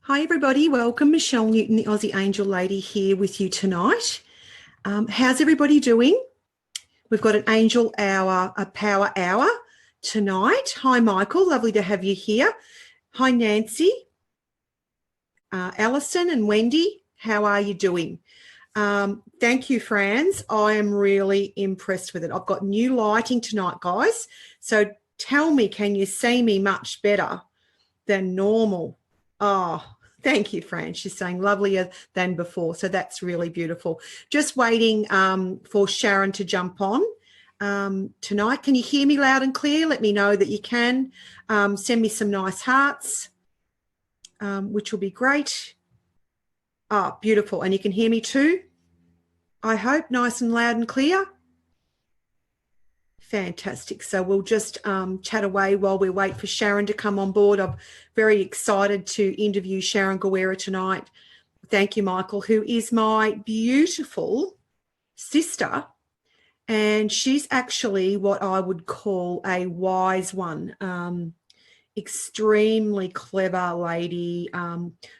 Hi everybody, welcome. Michelle Newton, the Aussie Angel Lady, here with you tonight. How's everybody doing? We've got an angel hour, a power hour tonight. Hi Michael, lovely to have you here. Hi Nancy, Alison and Wendy, how are you doing? Thank you, Franz. I am really impressed with it. I've got new lighting tonight, guys. So tell me, can you see me much better than normal? Oh, thank you, Fran. She's saying lovelier than before. So that's really beautiful. Just waiting for Sharon to jump on tonight. Can you hear me loud and clear? Let me know that you can. Send me some nice hearts, which will be great. Oh, beautiful. And you can hear me too, I hope, nice and loud and clear. Fantastic. So we'll just chat away while we wait for Sharon to come on board. I'm very excited to interview Sharon Guerra tonight. Thank you, Michael, who is my beautiful sister. And she's actually what I would call a wise one. Extremely clever lady.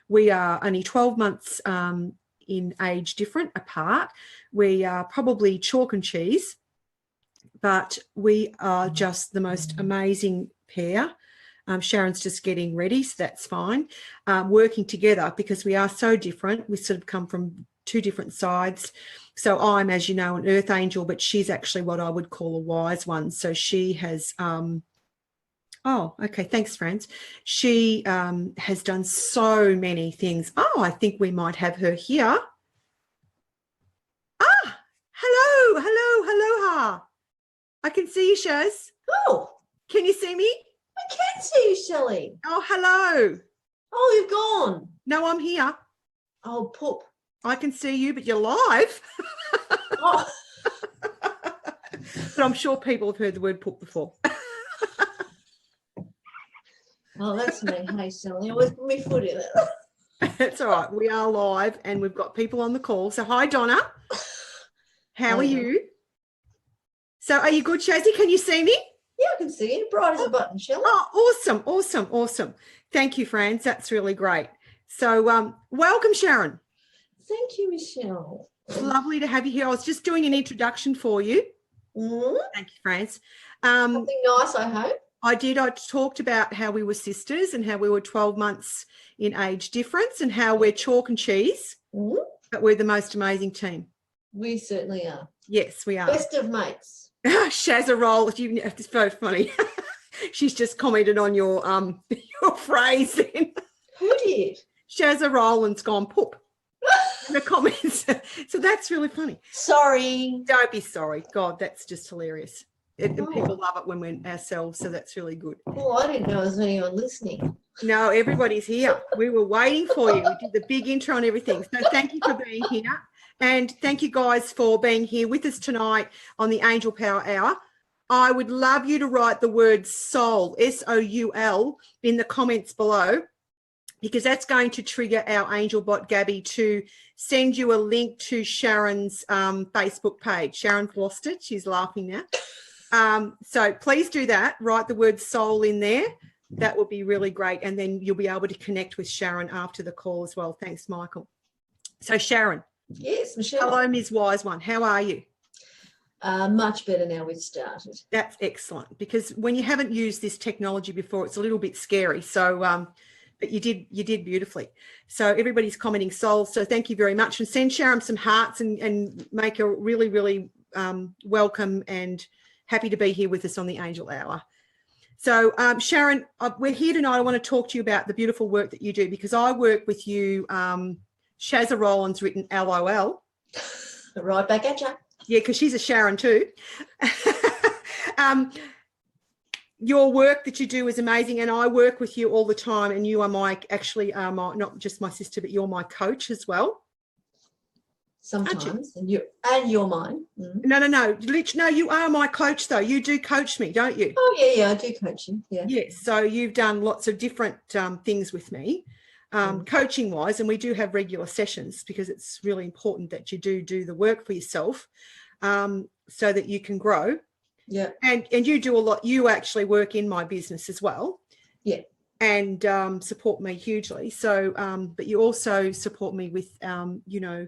We are only 12 months in age different apart. We are probably chalk and cheese. But we are just the most amazing pair. Sharon's just getting ready, so that's fine. Working together because we are so different. We sort of come from two different sides. So I'm, as you know, an earth angel, but she's actually what I would call a wise one. So she has, oh, okay, thanks, Franz. She has done so many things. Oh, I think we might have her here. Ah, hello, hello, aloha. I can see you, Shaz. Oh. Can you see me? I can see you, Shelley. Oh, hello. Oh, you've gone. No, I'm here. Oh, poop. I can see you, but you're live. Oh. But I'm sure people have heard the word poop before. Oh, that's me. Hey, Shelley. I always put my foot in it. It's all right. We are live and we've got people on the call. So hi, Donna. How are you? So are you good, Shazzy? Can you see me? Yeah, I can see you. Bright as a button, Shelley. Oh, awesome, awesome, awesome. Thank you, Franz. That's really great. So welcome, Sharon. Thank you, Michelle. Lovely to have you here. I was just doing an introduction for you. Mm-hmm. Thank you, Franz. Something nice, I hope. I did. I talked about how we were sisters and how we were 12 months in age difference and how we're chalk and cheese, but we're the most amazing team. We certainly are. Yes, we are. Best of mates. Shazza it's so funny. She's just commented on your phrase then. Who did? Shazza Rowland's gone poop in the comments. So that's really funny. Sorry. Don't be sorry. God, that's just hilarious. And people love it when we're ourselves, so that's really good. Oh, I didn't know there was anyone listening. No, everybody's here. We were waiting for you. We did the big intro and everything. So thank you for being here. And thank you guys for being here with us tonight on the Angel Power Hour. I would love you to write the word soul, S-O-U-L, in the comments below, because that's going to trigger our angel bot, Gabby, to send you a link to Sharon's Facebook page. Sharon's lost it. She's laughing now. So please do that. Write the word soul in there. That would be really great. And then you'll be able to connect with Sharon after the call as well. Thanks, Michael. So Sharon. Yes, Michelle. Hello, Ms. Wise One. How are you? Much better now we've started. That's excellent, because when you haven't used this technology before, it's a little bit scary. So, but you did beautifully. So everybody's commenting soul. So thank you very much, and send Sharon some hearts and make her really, really welcome and happy to be here with us on the Angel Hour. So Sharon, we're here tonight. I want to talk to you about the beautiful work that you do, because I work with you. Shazza Rowland's written LOL. Right back at you. Yeah, because she's a Sharon too. Your work that you do is amazing, and I work with you all the time, and you are not just my sister, but you're my coach as well. Sometimes, and you're mine. Mm. No, you are my coach though. You do coach me, don't you? Oh yeah, I do coach you. Yeah. Yes, so you've done lots of different things with me. Coaching wise, and we do have regular sessions because it's really important that you do the work for yourself so that you can grow. Yeah. And you do a lot. You actually work in my business as well. Yeah. and support me hugely. So, but you also support me with, you know,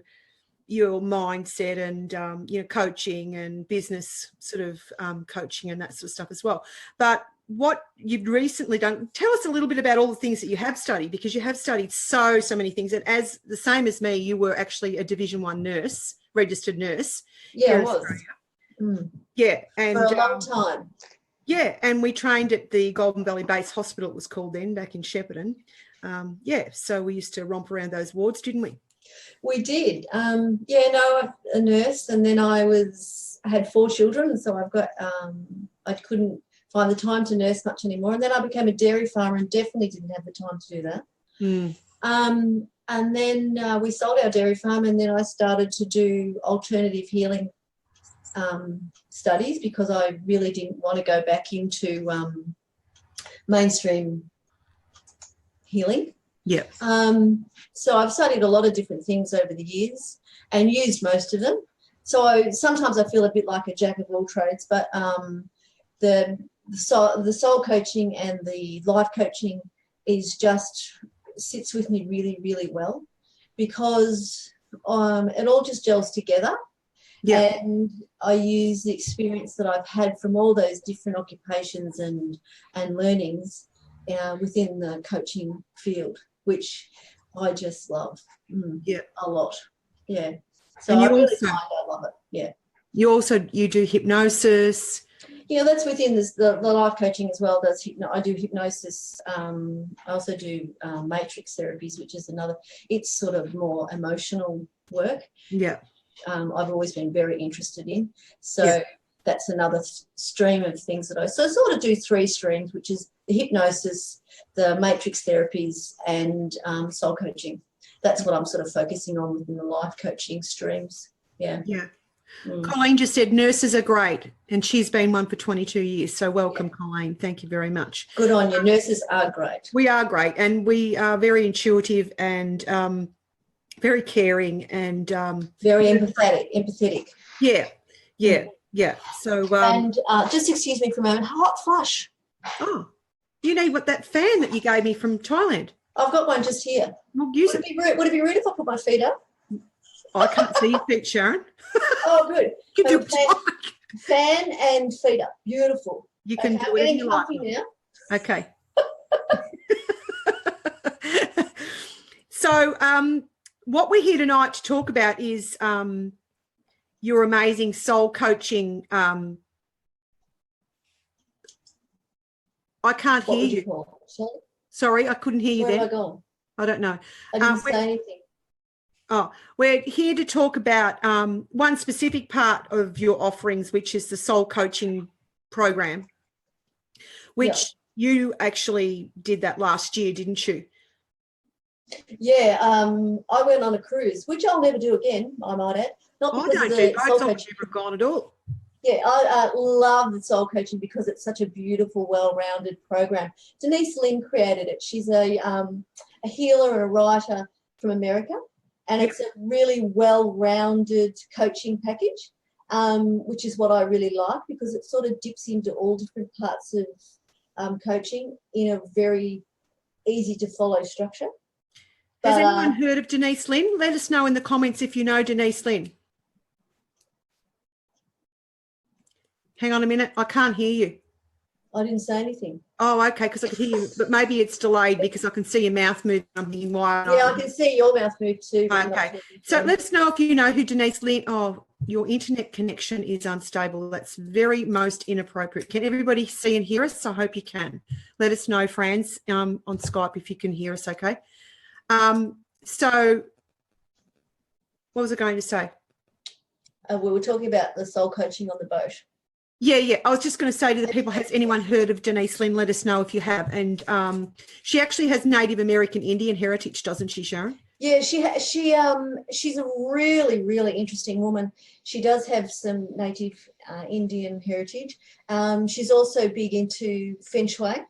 your mindset and, you know, coaching and business sort of coaching and that sort of stuff as well. But what you've recently done, tell us a little bit about all the things that you have studied, because you have studied so many things. And as the same as me, you were actually a Division 1 nurse, registered nurse. Yeah, I was. Yeah. And for a long time. Yeah, and we trained at the Golden Valley Base Hospital, it was called then, back in Shepparton. Yeah, so we used to romp around those wards, didn't we? We did. Yeah, no, I'm a nurse, and then I had 4 children, so I've got I couldn't find the time to nurse much anymore. And then I became a dairy farmer and definitely didn't have the time to do that. And then we sold our dairy farm, and then I started to do alternative healing studies, because I really didn't want to go back into mainstream healing. Yeah. So I've studied a lot of different things over the years and used most of them. So sometimes I feel a bit like a jack of all trades, but the soul coaching and the life coaching sits with me really, really well, because it all just gels together. Yeah. And I use the experience that I've had from all those different occupations and learnings within the coaching field, which I just love a lot. Yeah. So I really find I love it. Yeah. You do hypnosis. Yeah, that's within the life coaching as well. I do hypnosis. I also do matrix therapies, which is it's sort of more emotional work. Yeah. I've always been very interested in. So that's another stream of things that I sort of do 3 streams, which is the hypnosis, the matrix therapies, and soul coaching. That's what I'm sort of focusing on within the life coaching streams. Yeah. Yeah. Colleen just said nurses are great, and she's been one for 22 years. So welcome, Colleen. Thank you very much. Good on you. Nurses are great. We are great, and we are very intuitive and very caring and very empathetic. Yeah. So and just excuse me for a moment. Hot flush. Oh, you need that fan that you gave me from Thailand? I've got one just here. Well, use it. Would it be rude if I put my feet up? I can't see your feet, Sharon. Oh, good. You do fan and feet up. Beautiful. You can do whatever you like. Now. Okay. So what we're here tonight to talk about is your amazing soul coaching. I can't hear you. Sorry, I couldn't hear you then. Where have I gone? I don't know. I didn't say anything. Oh, we're here to talk about one specific part of your offerings, which is the soul coaching program, which you actually did that last year, didn't you? Yeah, I went on a cruise, which I'll never do again, I might add. Not because I thought you were gone at all. Yeah, I love the soul coaching because it's such a beautiful, well-rounded program. Denise Linn created it. She's a healer and a writer from America, and it's a really well-rounded coaching package, which is what I really like, because it sort of dips into all different parts of coaching in a very easy-to-follow structure. Has anyone heard of Denise Linn? Let us know in the comments if you know Denise Linn. Hang on a minute. I can't hear you. I didn't say anything. Oh, okay, because I could hear you. But maybe it's delayed because I can see your mouth move. I'm thinking, why? Yeah, I can see your mouth move too. Okay. So let us know if you know who Denise Linn. Oh, your internet connection is unstable. That's very most inappropriate. Can everybody see and hear us? I hope you can. Let us know, friends, on Skype if you can hear us, okay? So what was I going to say? We were talking about the soul coaching on the boat. Yeah. I was just going to say to the people, has anyone heard of Denise Linn? Let us know if you have. And she actually has Native American Indian heritage, doesn't she, Sharon? Yeah, she's a really, really interesting woman. She does have some Native Indian heritage. She's also big into Feng Shui.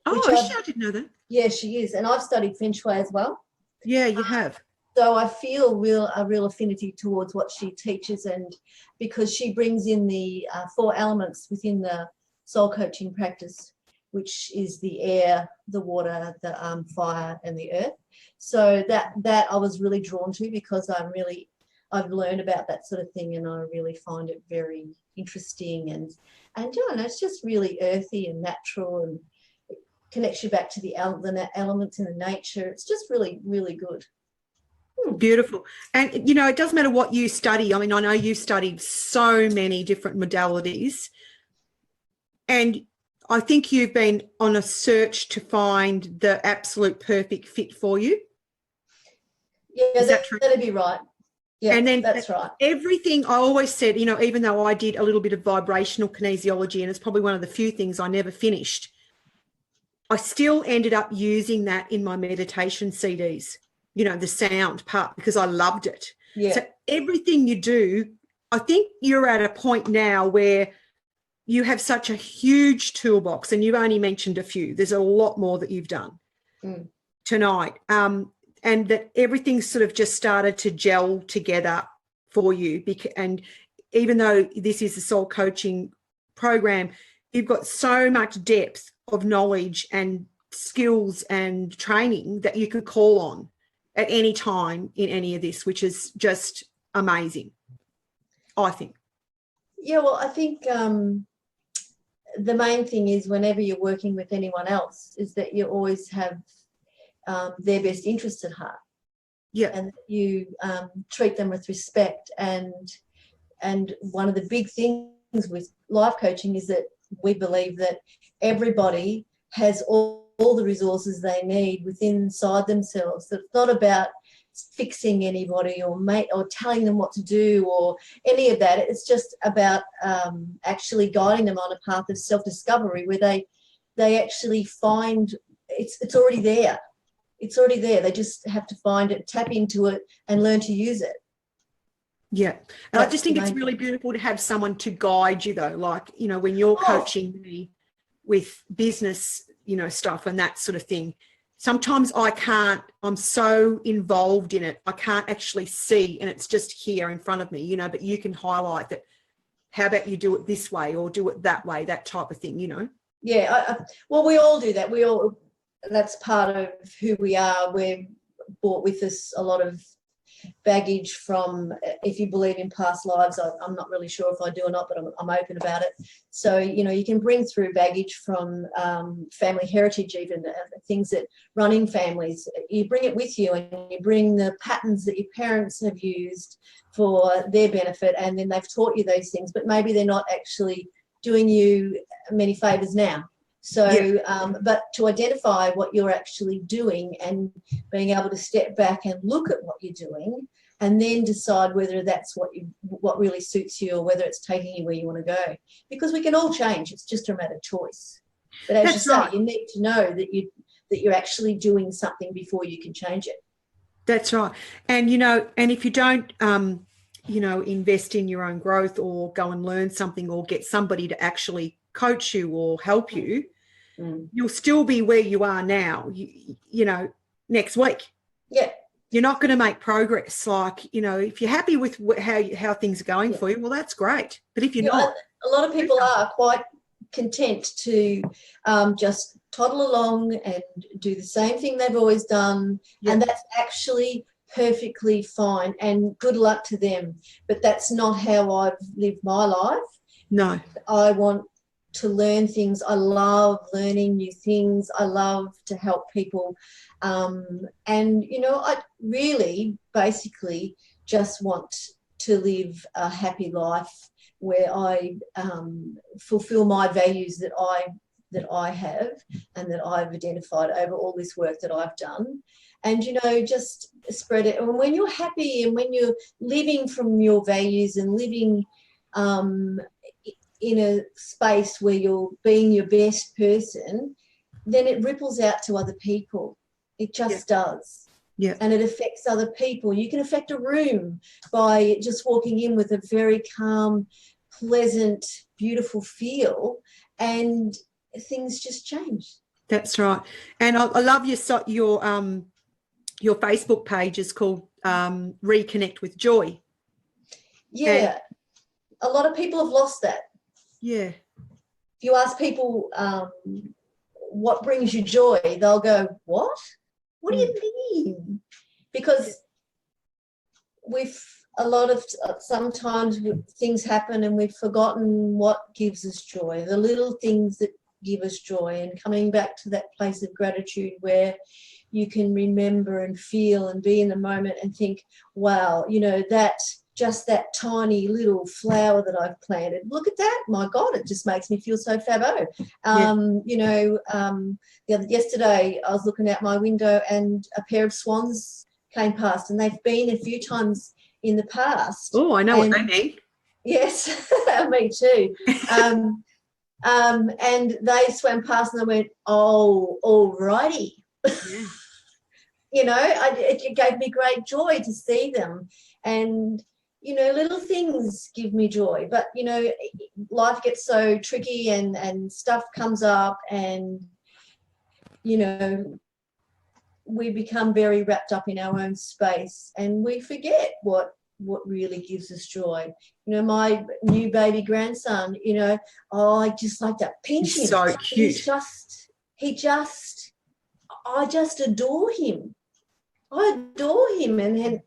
Oh, I didn't know that. Yeah, she is. And I've studied Feng Shui as well. Yeah, you have. So I feel a real affinity towards what she teaches, and because she brings in the 4 elements within the soul coaching practice, which is the air, the water, the fire, and the earth. So that I was really drawn to, because I've learned about that sort of thing, and I really find it very interesting, and you know, it's just really earthy and natural, and it connects you back to the elements in the nature. It's just really, really good. Beautiful. And, you know, it doesn't matter what you study. I mean, I know you studied so many different modalities, and I think you've been on a search to find the absolute perfect fit for you. Yeah, Is that true? that'd be right. Yeah, and then that's right. Everything I always said, you know, even though I did a little bit of vibrational kinesiology, and it's probably one of the few things I never finished, I still ended up using that in my meditation CDs, you know, the sound part, because I loved it. Yeah. So everything you do, I think you're at a point now where you have such a huge toolbox, and you've only mentioned a few. There's a lot more that you've done tonight. And that everything's sort of just started to gel together for you. And even though this is a soul coaching program, you've got so much depth of knowledge and skills and training that you can call on at any time in any of this, which is just amazing, I think. Yeah, well, I think the main thing is, whenever you're working with anyone else, is that you always have their best interests at heart. Yeah. And you treat them with respect. And one of the big things with life coaching is that we believe that everybody has all the resources they need within inside themselves. That it's not about fixing anybody or telling them what to do or any of that. It's just about actually guiding them on a path of self-discovery, where they actually find it's already there. It's already there. They just have to find it, tap into it, and learn to use it. Yeah. And I just think it's really beautiful to have someone to guide you, though. Like, you know, when you're coaching me with business, you know, stuff and that sort of thing, sometimes I'm so involved in it, I can't actually see, and it's just here in front of me, you know, but you can highlight that. How about you do it this way or do it that way, that type of thing, you know? Yeah. Well, we all do that. That's part of who we are. We've brought with us a lot of baggage from, if you believe in past lives, I'm not really sure if I do or not, but I'm open about it. So, you know, you can bring through baggage from family heritage, even things that run in families. You bring it with you, and you bring the patterns that your parents have used for their benefit, and then they've taught you those things, but maybe they're not actually doing you many favours now. So, but to identify what you're actually doing and being able to step back and look at what you're doing, and then decide whether that's what really suits you, or whether it's taking you where you want to go. Because we can all change; it's just a matter of choice. But as you say, you need to know that you're actually doing something before you can change it. That's right. And you know, and if you don't, you know, invest in your own growth, or go and learn something, or get somebody to actually coach you or help you, you'll still be where you are now, you know, next week. Yeah. You're not going to make progress. Like, you know, if you're happy with how things are going for you, well, that's great. But if you're not. A lot of people are quite content to just toddle along and do the same thing they've always done. And that's actually perfectly fine, and good luck to them. But that's not how I've lived my life. No. I want to learn things. I love learning new things. I love to help people. And, you know, I really basically just want to live a happy life where I fulfill my values that I have and that I've identified over all this work that I've done. And, you know, just spread it. And when you're happy, and when you're living from your values, and living in a space where you're being your best person, then it ripples out to other people. It just does. Yeah. And it affects other people. You can affect a room by just walking in with a very calm, pleasant, beautiful feel, and things just change. That's right. And I love your Facebook page is called Reconnect with Joy. Yeah. A lot of people have lost that. Yeah. If you ask people what brings you joy, they'll go, what? What do you mean? Because sometimes things happen and we've forgotten what gives us joy, the little things that give us joy, and coming back to that place of gratitude where you can remember and feel and be in the moment and think, wow, just that tiny little flower that I've planted, look at that, my God, it just makes me feel so fabo. Yesterday I was looking out my window and a pair of swans came past, and they've been a few times in the past. Oh, I know what they mean. Yes, me too. And they swam past and I went, oh, all righty. Yeah. It gave me great joy to see them. And, little things give me joy. But, life gets so tricky and stuff comes up and, we become very wrapped up in our own space and we forget what really gives us joy. My new baby grandson, I just like to pinch him. So cute. I just adore him. I adore him, and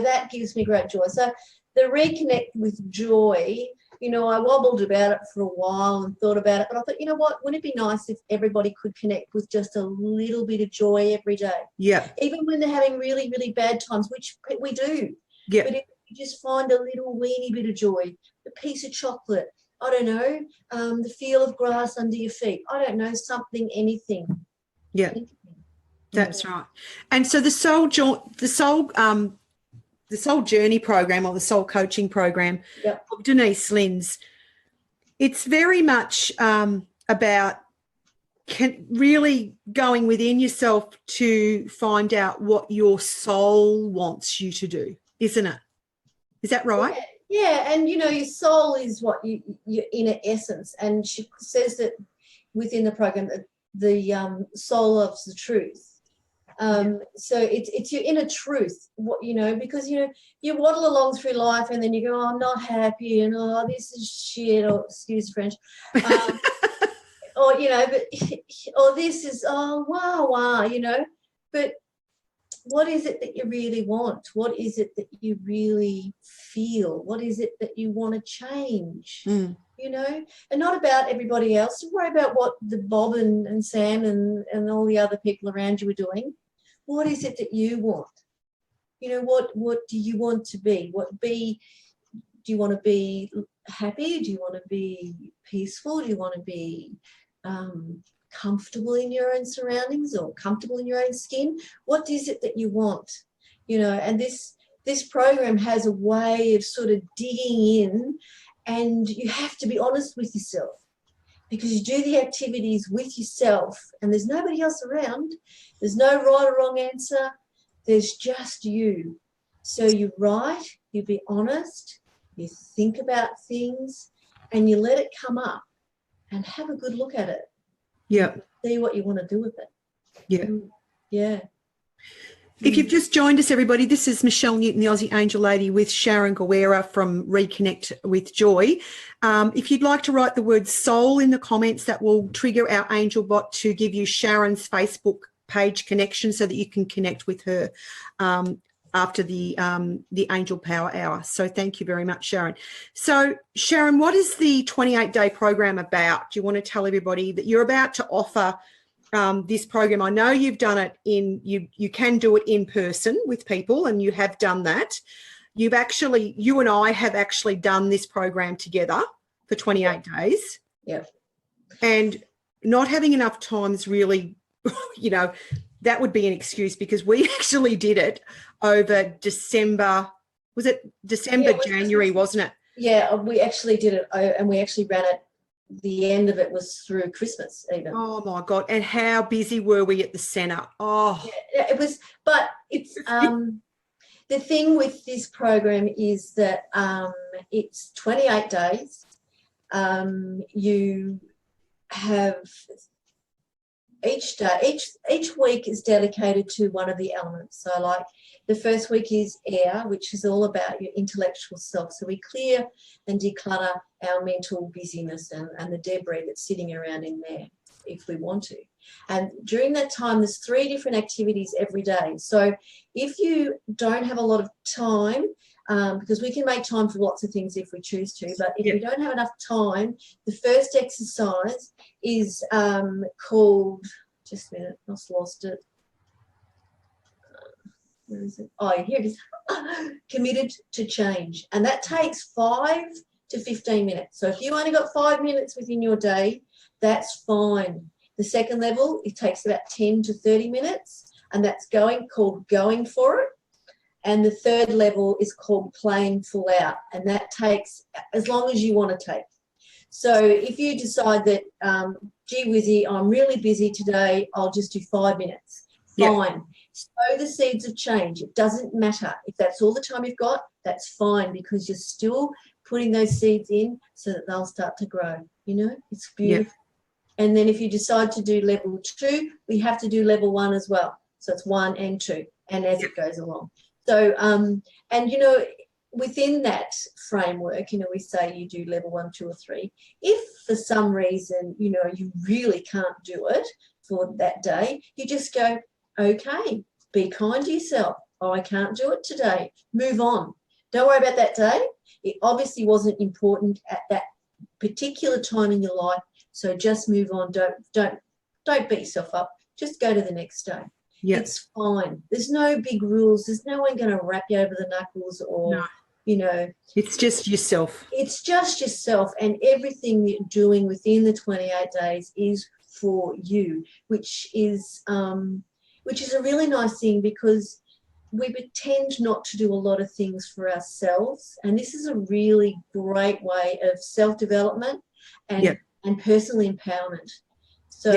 that gives me great joy. So the Reconnect with Joy, I wobbled about it for a while and thought about it, but I thought, what, wouldn't it be nice if everybody could connect with just a little bit of joy every day? Yeah. Even when they're having really, really bad times, which we do. Yeah. But if you just find a little weeny bit of joy, a piece of chocolate, I don't know, the feel of grass under your feet, I don't know, something, anything. Yeah. Anything. That's right. And so the soul journey program, or the soul coaching program, Yep. of Denise Linn's, it's very much about really going within yourself to find out what your soul wants you to do, isn't it? Is that right? Yeah. And your soul is what your inner essence, and she says that within the program that the soul loves the truth. So it's your inner truth, because you waddle along through life and then you go, oh, I'm not happy, and oh, this is shit, or excuse French, or or this is, oh, wow, but what is it that you really want? What is it that you really feel? What is it that you want to change? And not about everybody else. Don't worry about what the Bob and Sam and all the other people around you are doing. What is it that you want? What do you want to be? Do you want to be happy? Do you want to be peaceful? Do you want to be comfortable in your own surroundings or comfortable in your own skin? What is it that you want? And this program has a way of sort of digging in, and you have to be honest with yourself, because you do the activities with yourself and there's nobody else around. There's no right or wrong answer. There's just you. So you write, you be honest, you think about things, and you let it come up and have a good look at it. Yeah. See what you want to do with it. Yeah. Yeah. If you've just joined us, everybody, this is Michelle Newten, the Aussie Angel Lady, with Sharon Guerra from Reconnect with Joy. If you'd like to write the word soul in the comments, that will trigger our angel bot to give you Sharon's Facebook page connection so that you can connect with her after the Angel Power Hour. So thank you very much, Sharon. So, Sharon, what is the 28-day program about? Do you want to tell everybody that you're about to offer this program? I know you've done it you can do it in person with people, and you have done that. You and I have actually done this program together for 28 days. Yeah. And not having enough time is really, that would be an excuse, because we actually did it over December. Was it December, January, wasn't it? Yeah, we actually did it, and we actually ran it. The end of it was through Christmas even. Oh my God. And how busy were we at the centre? Oh, yeah, it was, but it's the thing with this program is that it's 28 days. You have each week is dedicated to one of the elements. So like the first week is air, which is all about your intellectual self. So we clear and declutter our mental busyness and the debris that's sitting around in there if we want to. And during that time, there's 3 different activities every day. So if you don't have a lot of time, because we can make time for lots of things if we choose to, but if you don't have enough time, the first exercise is called, just a minute, I just lost it. Where is it? Oh, here it is. Committed to change. And that takes 5 to 15 minutes. So if you only got 5 minutes within your day, that's fine. The second level, it takes about 10 to 30 minutes, and that's called going for it. And the third level is called playing full out, and that takes as long as you want to take. So if you decide that, gee whizzy, I'm really busy today, I'll just do 5 minutes. Fine. Sow the seeds of change. It doesn't matter. If that's all the time you've got, that's fine, because you're still putting those seeds in so that they'll start to grow. You know, it's beautiful. And then if you decide to do level 2, we have to do level 1 as well. So it's 1 and 2, and as it goes along. So, and, you know, within that framework, you know, we say you do level 1, 2, or 3. If for some reason, you know, you really can't do it for that day, you just go, okay, be kind to yourself. Oh, I can't do it today. Move on. Don't worry about that day. It obviously wasn't important at that particular time in your life, so just move on. Don't beat yourself up. Just go to the next day. It's fine. There's no big rules. There's no one going to wrap you over the knuckles or, you know. It's just yourself. It's just yourself, and everything you're doing within the 28 days is for you, which is a really nice thing, because we tend not to do a lot of things for ourselves, and this is a really great way of self-development and personal empowerment. So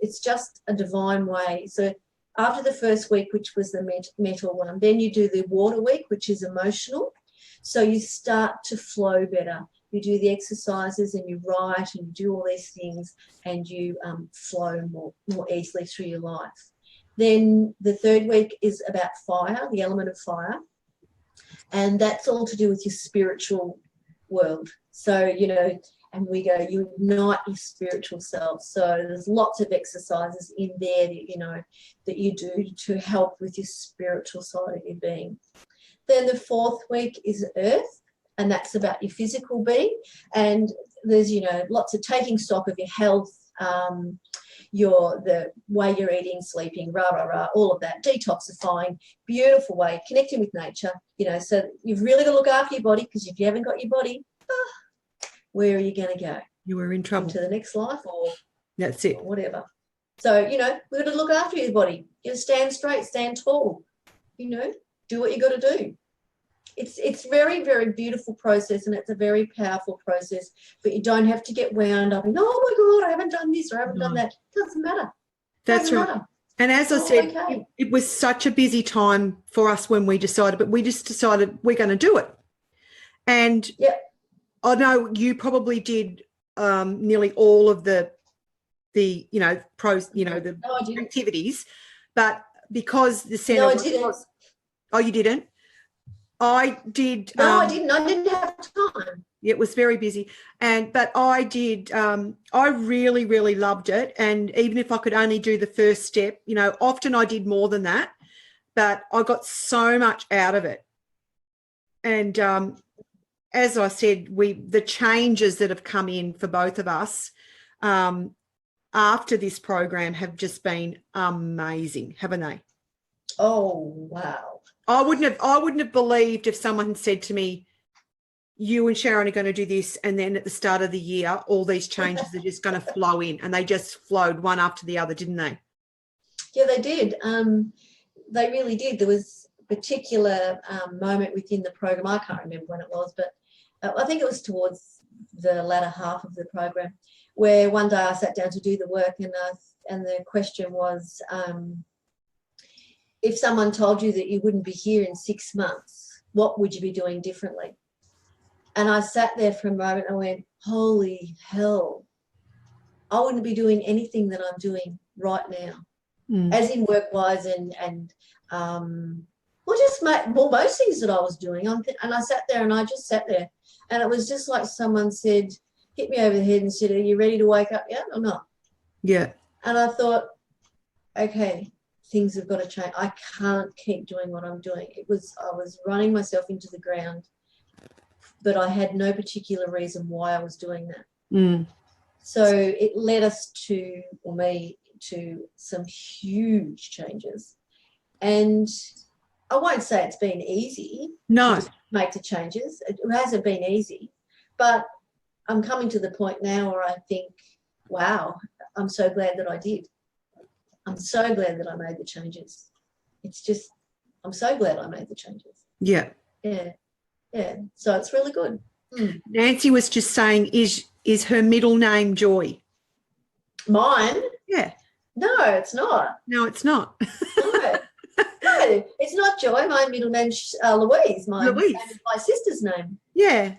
it's just a divine way. So after the first week, which was the mental one, then you do the water week, which is emotional. So you start to flow better. You do the exercises and you write and you do all these things, and you flow more easily through your life. Then the third week is about fire, the element of fire, and that's all to do with your spiritual world. So, you know, and we go, you ignite your spiritual self. So there's lots of exercises in there that, you know, that you do to help with your spiritual side of your being. Then the fourth week is earth, and that's about your physical being. And there's, you know, lots of taking stock of your health, the way you're eating, sleeping, all of that, detoxifying, beautiful way, connecting with nature, you know. So you've really got to look after your body, because if you haven't got your body, where are you going to go? You are in trouble. To the next life, or that's it, or whatever. So, you know, we've got to look after your body. You know, stand straight, stand tall, you know, do what you got to do. It's very, very beautiful process, and it's a very powerful process, but you don't have to get wound up and, oh my God, I haven't done this or I haven't done that. It doesn't matter. That's right. Matter. And as I said, it was such a busy time for us when we decided, but we just decided we're going to do it. And I know you probably did nearly all of the you know, pros, you know, the activities, but because the centre I didn't. Oh, you didn't? I did. No, I didn't. I didn't have time. It was very busy, but I did. I really, really loved it, and even if I could only do the first step, you know, often I did more than that, but I got so much out of it. And as I said, the changes that have come in for both of us after this program have just been amazing, haven't they? Oh, wow. I wouldn't have believed if someone had said to me, you and Sharon are going to do this, and then at the start of the year, all these changes are just going to flow in, and they just flowed one after the other, didn't they? Yeah, they did. They really did. There was a particular moment within the program. I can't remember when it was, but I think it was towards the latter half of the program, where one day I sat down to do the work, and the question was, if someone told you that you wouldn't be here in 6 months, what would you be doing differently? And I sat there for a moment and went, holy hell, I wouldn't be doing anything that I'm doing right now, as in work-wise and most things that I was doing. And I sat there and I just sat there, and it was just like someone said, hit me over the head and said, are you ready to wake up yet or not? Yeah. And I thought, okay, things have got to change. I can't keep doing what I'm doing. I was running myself into the ground, but I had no particular reason why I was doing that. Mm. So it led us or me to some huge changes. And I won't say it's been easy No. to just make the changes. It hasn't been easy, but I'm coming to the point now where I think, wow, I'm so glad that I did. I'm so glad that I made the changes. I'm so glad I made the changes. Yeah. Yeah. Yeah. So it's really good. Nancy was just saying, is her middle name Joy? Mine? Yeah. No, it's not. No, it's not. No. No, it's not Joy. My middle name's Louise. Louise. Same as my sister's name. Yeah.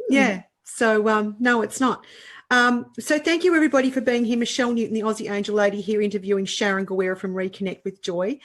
Yeah. So, no, it's not. So thank you, everybody, for being here. Michelle Newton, the Aussie Angel Lady, here interviewing Sharon Guerra from Reconnect with Joy.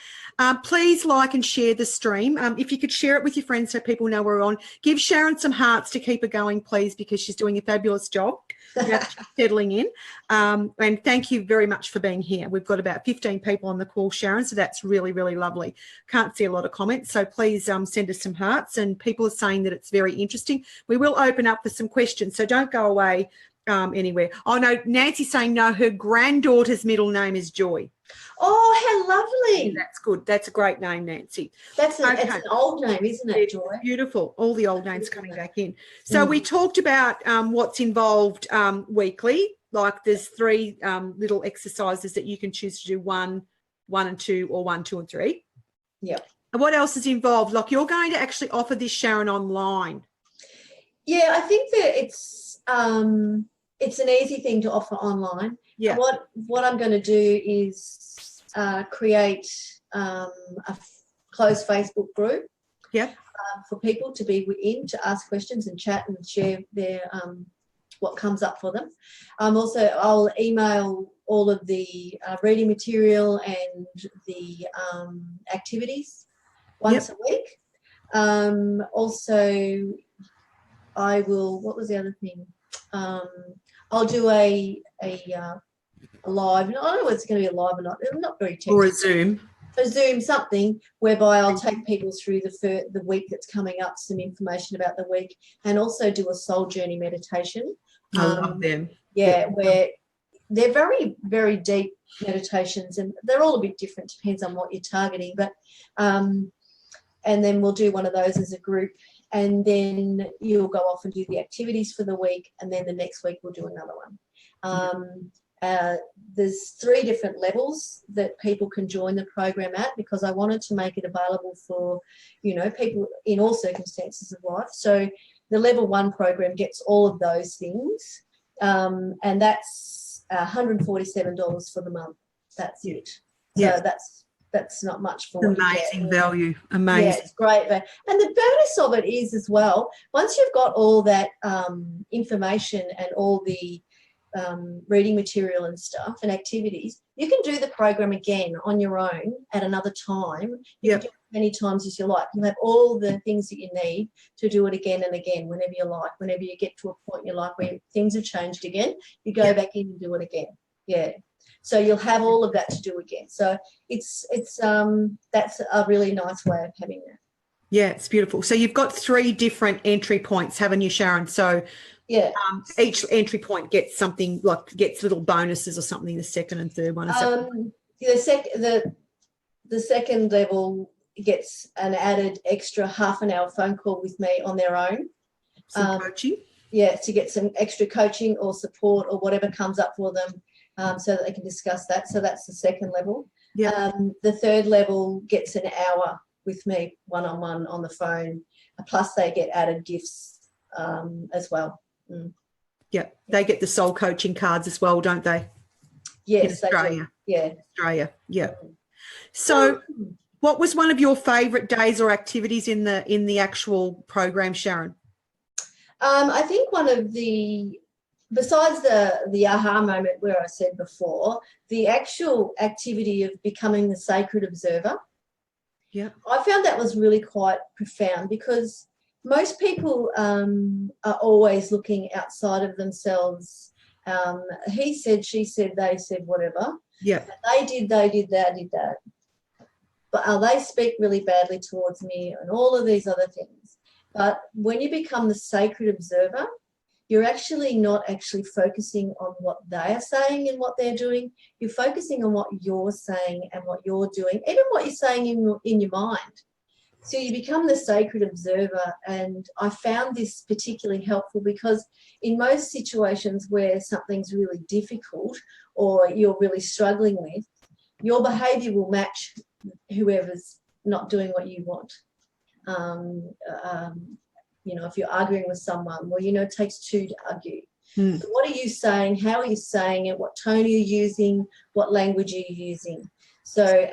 Please like and share the stream. If you could share it with your friends so people know we're on. Give Sharon some hearts to keep her going, please, because she's doing a fabulous job. She's settling in. And thank you very much for being here. We've got about 15 people on the call, Sharon, so that's really, really lovely. Can't see a lot of comments, so please send us some hearts. And people are saying that it's very interesting. We will open up for some questions, so don't go away anywhere. Oh, no, Nancy's saying no, her granddaughter's middle name is Joy. Oh, how lovely. Yeah, that's good. That's a great name, Nancy. It's an old name, isn't it, Joy? Beautiful. All the old names coming back in. So we talked about what's involved weekly. Like there's 3 little exercises that you can choose to do, 1, 1 and 2, or 1, 2 and 3. Yep. And what else is involved? Like you're going to actually offer this, Sharon, online. Yeah, I think that it's an easy thing to offer online. Yeah. What I'm going to do is create a closed Facebook group. Yeah. For people to be in, to ask questions and chat and share their what comes up for them. I'll email all of the reading material and the activities once a week. Also, I will. What was the other thing? I'll do a live. I don't know whether it's going to be a live or not. I'm not very technical. Or a Zoom. A Zoom, something whereby I'll take people through the week that's coming up, some information about the week, and also do a soul journey meditation. I love them. Yeah, where they're very, very deep meditations, and they're all a bit different, depends on what you're targeting. But and then we'll do one of those as a group, and then you'll go off and do the activities for the week, and then the next week we'll do another one. There's 3 different levels that people can join the program at, because I wanted to make it available for, people in all circumstances of life. So the level 1 program gets all of those things, and that's $147 for the month. That's it. Yeah. So that's not much for amazing value. Amazing. Yeah, it's great. And the bonus of it is as well, once you've got all that information and all the reading material and stuff and activities, you can do the program again on your own at another time. You can do it as many times as you like. You'll have all the things that you need to do it again and again whenever you like. Whenever you get to a point in your life where things have changed again, you go back in and do it again. Yeah. So you'll have all of that to do again. So it's that's a really nice way of having that. Yeah, it's beautiful. So you've got 3 different entry points, haven't you, Sharon? So yeah, each entry point gets something, like gets little bonuses or something. The second and third one. The second level gets an added extra half an hour phone call with me on their own. Some coaching. Yeah, to get some extra coaching or support or whatever comes up for them, so that they can discuss that. So that's the second level. Yeah. The third level gets an hour with me one-on-one on the phone. Plus they get added gifts as well. Yeah, they get the soul coaching cards as well, don't they? Yes, in Australia. They do. Yeah. Australia. Yeah. So what was one of your favourite days or activities in the actual program, Sharon? I think one of the, besides the aha moment where I said before, the actual activity of becoming the sacred observer. Yeah. I found that was really quite profound, because most people are always looking outside of themselves. He said, she said, they said, whatever. Yeah. They did that. But they speak really badly towards me and all of these other things. But when you become the sacred observer, you're actually not actually focusing on what they are saying and what they're doing. You're focusing on what you're saying and what you're doing, even what you're saying in your mind. So you become the sacred observer. And I found this particularly helpful because in most situations where something's really difficult or you're really struggling with, your behaviour will match whoever's not doing what you want. If you're arguing with someone, well, it takes two to argue. So what are you saying? How are you saying it? What tone are you using? What language are you using? So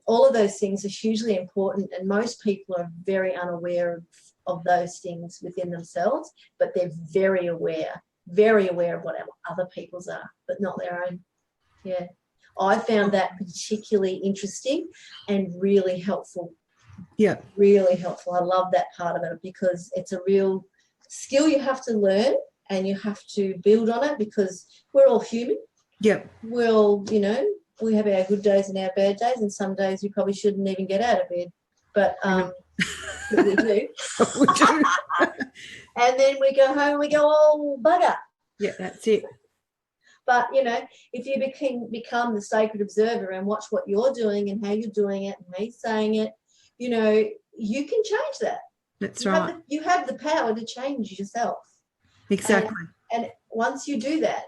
all of those things are hugely important, and most people are very unaware of those things within themselves, but they're very aware of what other people's are, but not their own. Yeah. I found that particularly interesting and really helpful. Yeah. Really helpful. I love that part of it because it's a real skill you have to learn and you have to build on it because we're all human. Yeah. We're all, we have our good days and our bad days, and some days we probably shouldn't even get out of bed. But we do. We do. And then we go home and we go, oh, bugger. Yeah, that's it. But, if you become the sacred observer and watch what you're doing and how you're doing it and how you're saying it, you can change that. That's right. You have the power to change yourself. Exactly. And once you do that,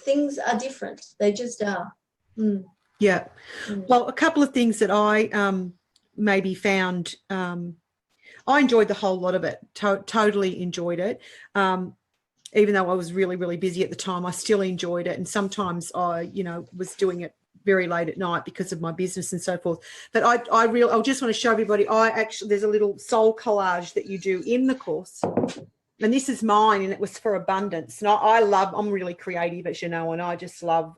things are different. They just are. Yeah. Well, a couple of things that I maybe found, I enjoyed the whole lot of it, totally enjoyed it. Even though I was really, really busy at the time, I still enjoyed it. And sometimes I, was doing it very late at night because of my business and so forth. But I just want to show everybody, there's a little soul collage that you do in the course. And this is mine, and it was for abundance. And I'm really creative, as you know, and I just love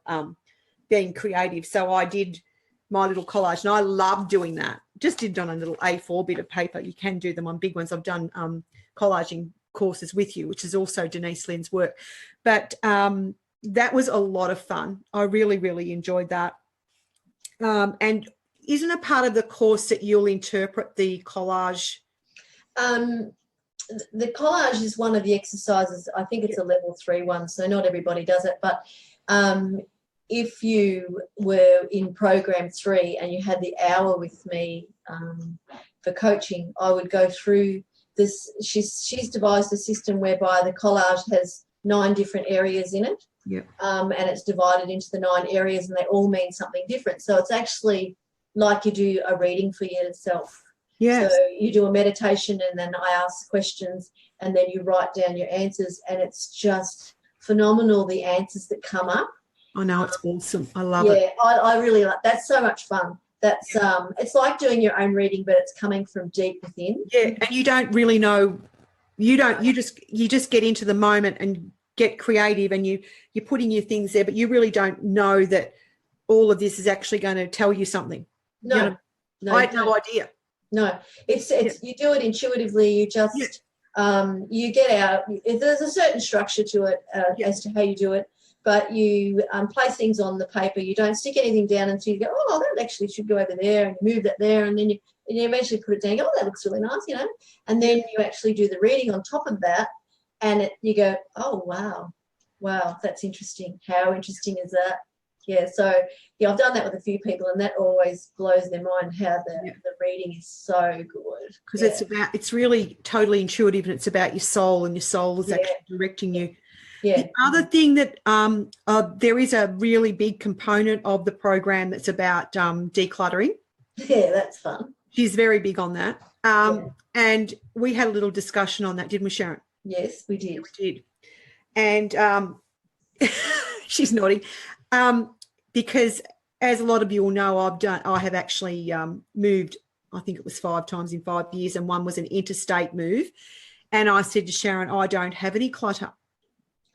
being creative. So I did my little collage, and I love doing that. Just did it on a little A4 bit of paper. You can do them on big ones. I've done collaging courses with you, which is also Denise Linn's work. But that was a lot of fun. I really, really enjoyed that. And isn't a part of the course that you'll interpret the collage? The collage is one of the exercises. I think it's a level 3 one, so not everybody does it. But if you were in program 3 and you had the hour with me for coaching, I would go through this. She's devised a system whereby the collage has 9 different areas in it. Yeah. And it's divided into the 9 areas, and they all mean something different. So it's actually like you do a reading for yourself. Yes. So you do a meditation, and then I ask questions, and then you write down your answers, and it's just phenomenal, the answers that come up. I know, it's awesome. I love it. Yeah, I really like. That's so much fun. That's it's like doing your own reading, but it's coming from deep within. Yeah, and you don't really know. You just get into the moment and get creative, and you're putting your things there, but you really don't know that all of this is actually going to tell you something. No, I had no idea. No, it's you do it intuitively. You just you get out. There's a certain structure to it as to how you do it, but you place things on the paper. You don't stick anything down until you go, oh, that actually should go over there, and you move that there, and then you eventually put it down. Oh, that looks really nice, and then you actually do the reading on top of that, and you go, oh, wow, that's interesting. How interesting is that? Yeah, so I've done that with a few people, and that always blows their mind how the reading is so good. Because it's really totally intuitive, and it's about your soul, and your soul is actually directing you. Yeah. The other thing that there is a really big component of the program that's about decluttering. Yeah, that's fun. She's very big on that. And we had a little discussion on that, didn't we, Sharon? Yes, we did. Yeah, we did. And she's nodding. Because as a lot of you will know, I have actually moved, I think it was 5 times in 5 years, and one was an interstate move. And I said to Sharon, I don't have any clutter.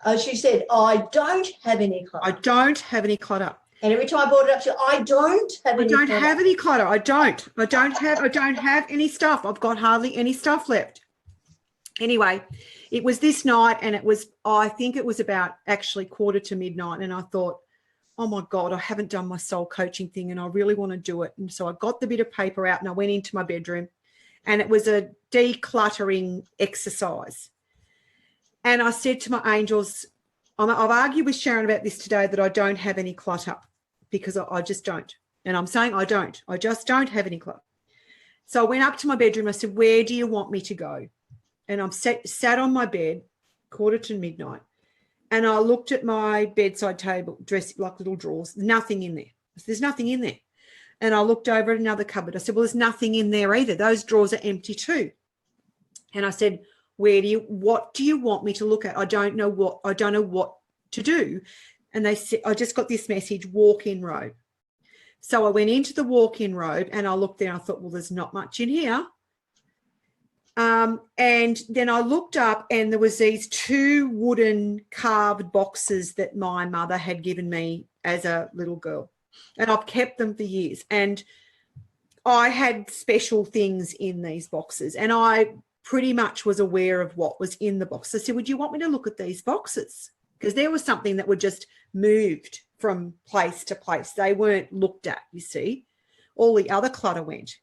Oh, she said, I don't have any clutter. I don't have any clutter. And every time I brought it up, she said, I don't have any clutter. Have any clutter. I don't have any stuff. I've got hardly any stuff left. Anyway, it was this night, and I think it was about actually 1:45 to midnight, and I thought, oh my God, I haven't done my soul coaching thing and I really want to do it. And so I got the bit of paper out and I went into my bedroom, and it was a decluttering exercise. And I said to my angels, I've argued with Sharon about this today, that I don't have any clutter, because I just don't. And I'm saying I just don't have any clutter. So I went up to my bedroom. I said, where do you want me to go? And I'm sat on my bed, midnight, and I looked at my bedside table, dressed like little drawers, nothing in there. There's nothing in there. And I looked over at another cupboard. I said, well, there's nothing in there either. Those drawers are empty too. And I said, what do you want me to look at? I don't know what to do. And they said, I just got this message, walk-in robe. So I went into the walk-in robe and I looked there and I thought, well, there's not much in here. And then I looked up and there was these 2 wooden carved boxes that my mother had given me as a little girl. And I've kept them for years. And I had special things in these boxes. And I pretty much was aware of what was in the box. I said, would you want me to look at these boxes? Because there was something that were just moved from place to place. They weren't looked at, you see. All the other clutter went.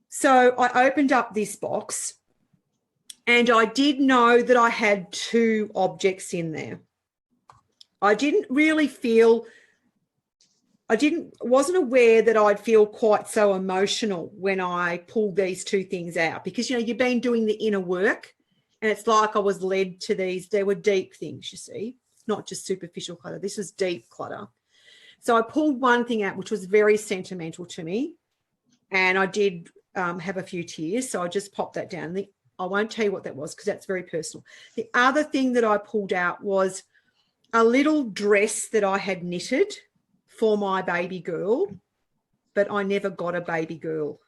So I opened up this box and I did know that I had 2 objects in there. I wasn't aware that I'd feel quite so emotional when I pulled these 2 things out, because, you've been doing the inner work and it's like I was led to these. There were deep things, you see, not just superficial clutter. This was deep clutter. So I pulled one thing out, which was very sentimental to me. And I did have a few tears. So I just popped that down. I won't tell you what that was because that's very personal. The other thing that I pulled out was a little dress that I had knitted for my baby girl, but I never got a baby girl.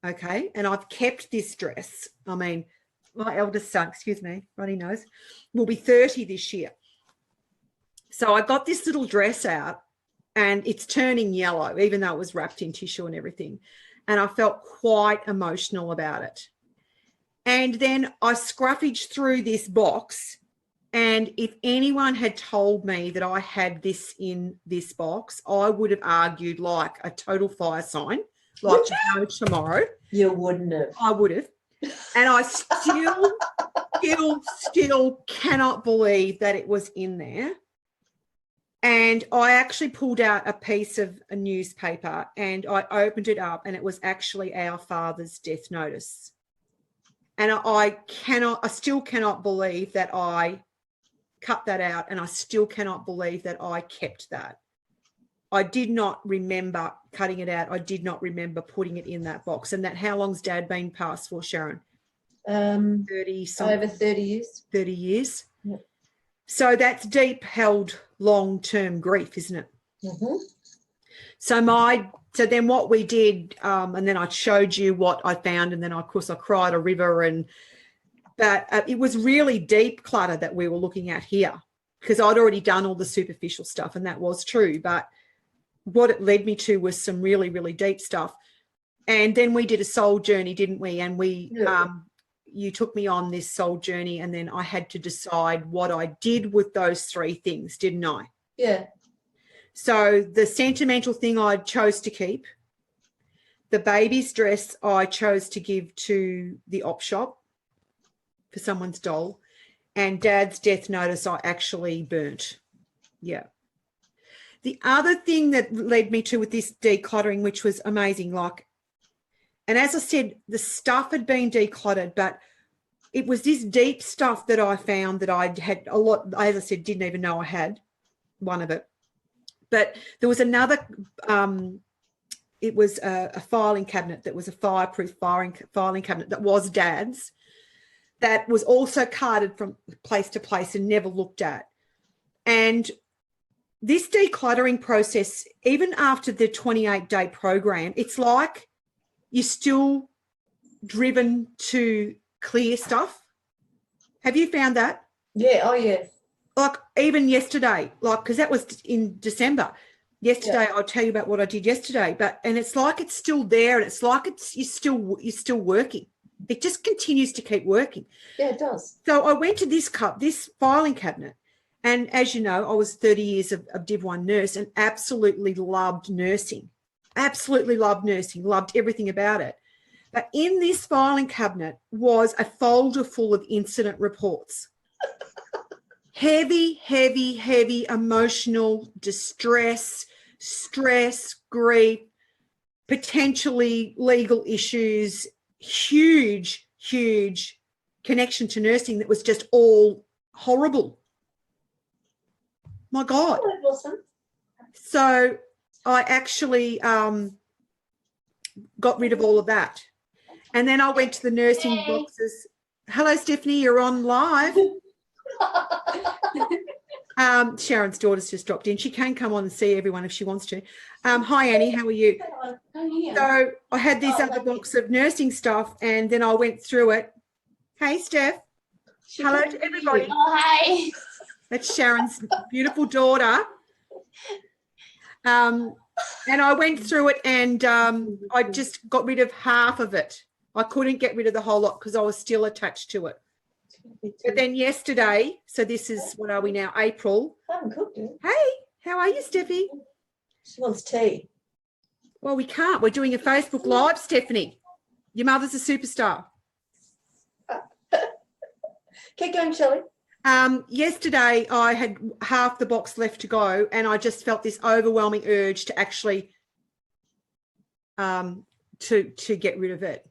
Okay. And I've kept this dress. I mean, my eldest son, runny nose, will be 30 this year. So I got this little dress out and it's turning yellow, even though it was wrapped in tissue and everything. And I felt quite emotional about it. And then I scruffaged through this box. And if anyone had told me that I had this in this box, I would have argued like a total fire sign, like no tomorrow. You wouldn't have. I would have. And I still cannot believe that it was in there. And I actually pulled out a piece of a newspaper and I opened it up and it was actually our father's death notice. And I still cannot believe that I cut that out, and I still cannot believe that I kept that. I did not remember cutting it out. I did not remember putting it in that box. And that, how long's Dad been passed for, Sharon? 30 something. Over 30 years. 30 years. Yep. So that's deep held long-term grief, isn't it? Mm-hmm. So then what we did, and then I showed you what I found, and then of course I cried a river, but it was really deep clutter that we were looking at here, because I'd already done all the superficial stuff, and that was true. But what it led me to was some really, really deep stuff. And then we did a soul journey, didn't we? And you took me on this soul journey, and then I had to decide what I did with those 3 things, didn't I? Yeah. So the sentimental thing I chose to keep. The baby's dress I chose to give to the op shop for someone's doll. And Dad's death notice I actually burnt. Yeah. The other thing that led me to with this decluttering, which was amazing, and as I said, the stuff had been decluttered, but it was this deep stuff that I found that I had a lot, as I said, didn't even know I had one of it. But there was another, it was a filing cabinet that was a fireproof filing cabinet that was Dad's, that was also carted from place to place and never looked at. And this decluttering process, even after the 28-day program, it's like you're still driven to clear stuff. Have you found that? Yeah. Oh, yeah. Like even yesterday, because that was in December. Yesterday, I'll tell you about what I did yesterday. And it's like it's still there, and it's like you're still working. It just continues to keep working. Yeah, it does. So I went to this filing cabinet, And as you know, I was 30 years of Div 1 nurse and absolutely loved nursing. Absolutely loved nursing, loved everything about it. But in this filing cabinet was a folder full of incident reports. Heavy, heavy, heavy emotional distress, stress, grief, potentially legal issues, huge, huge connection to nursing that was just all horrible. My God. Oh, awesome. So I actually got rid of all of that. And then I went to the nursing boxes. Hello, Stephanie, you're on live. Sharon's daughter's just dropped in. She can come on and see everyone if she wants to. Hi, Annie, how are you? So I had this other box of nursing stuff, and then I went through it. Hey, Steph. Hello to everybody. Oh, hi. That's Sharon's beautiful daughter. And I went through it, and I just got rid of half of it. I couldn't get rid of the whole lot because I was still attached to it. But then yesterday, so this is, what are we now, April. I haven't cooked it. Hey, how are you, Steffi? She wants tea. Well, we can't. We're doing a Facebook Live, Stephanie. Your mother's a superstar. Keep going, Shelley. Yesterday, I had half the box left to go, and I just felt this overwhelming urge to actually to get rid of it.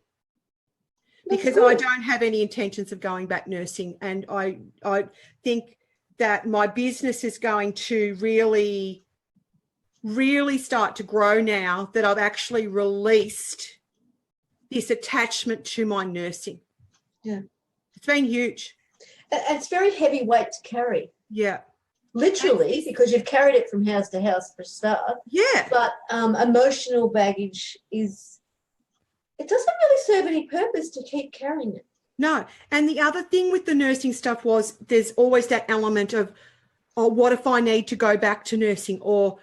Because I don't have any intentions of going back nursing, and I think that my business is going to really, really start to grow now that I've actually released this attachment to my nursing. Yeah. It's been huge. And it's very heavy weight to carry. Yeah. Literally, because you've carried it from house to house for a start. Yeah. But emotional baggage it doesn't really serve any purpose to keep carrying it. No. And the other thing with the nursing stuff was there's always that element of, oh, what if I need to go back to nursing? Or,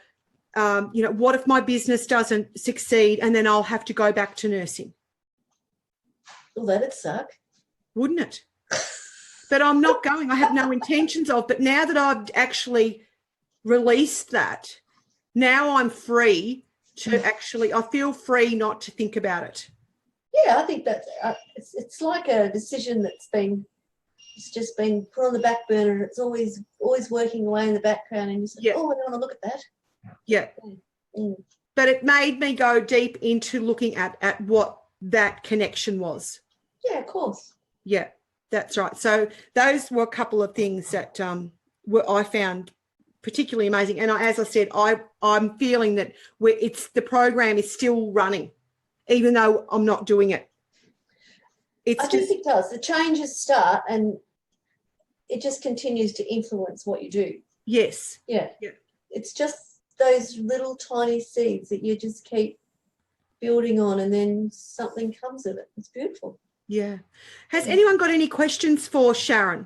what if my business doesn't succeed and then I'll have to go back to nursing? Well, that'd suck. Wouldn't it? But I'm not going. I have no intentions of. But now that I've actually released that, now I'm free to actually, I feel free not to think about it. Yeah, I think that it's like a decision it's just been put on the back burner, and it's always working away in the background, and you say, oh, I don't want to look at that. Yeah. Mm. But it made me go deep into looking at what that connection was. Yeah, of course. Yeah, that's right. So those were a couple of things that I found particularly amazing. And as I said, I'm feeling that the program is still running, even though I'm not doing it. I think it does. The changes start, and it just continues to influence what you do. Yes. Yeah. It's just those little tiny seeds that you just keep building on, and then something comes of it. It's beautiful. Yeah. Has anyone got any questions for Sharon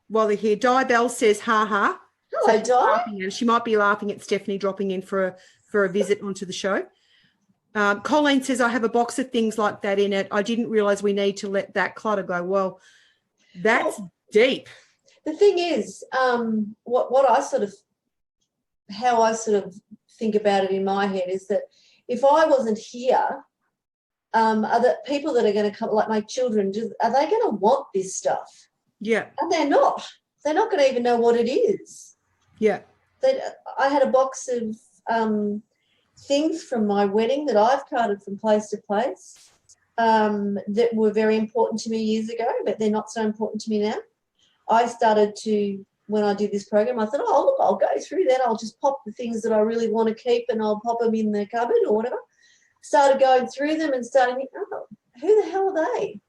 while they're here? Di Bell says, ha ha. Hello, Di. She might be laughing at Stephanie dropping in for a visit onto the show. Colleen says, I have a box of things like that in it. I didn't realise we need to let that clutter go. Well, that's deep. The thing is, what I sort of, how I sort of think about it in my head is that if I wasn't here, are the people that are going to come, like my children, are they going to want this stuff? Yeah. And they're not. They're not going to even know what it is. Yeah. I had a box of things from my wedding that I've carted from place to place that were very important to me years ago, but they're not so important to me now. I started to, when I did this program, I thought, oh, look, I'll go through that. I'll just pop the things that I really want to keep and I'll pop them in the cupboard or whatever. Started going through them and started thinking, oh, who the hell are they?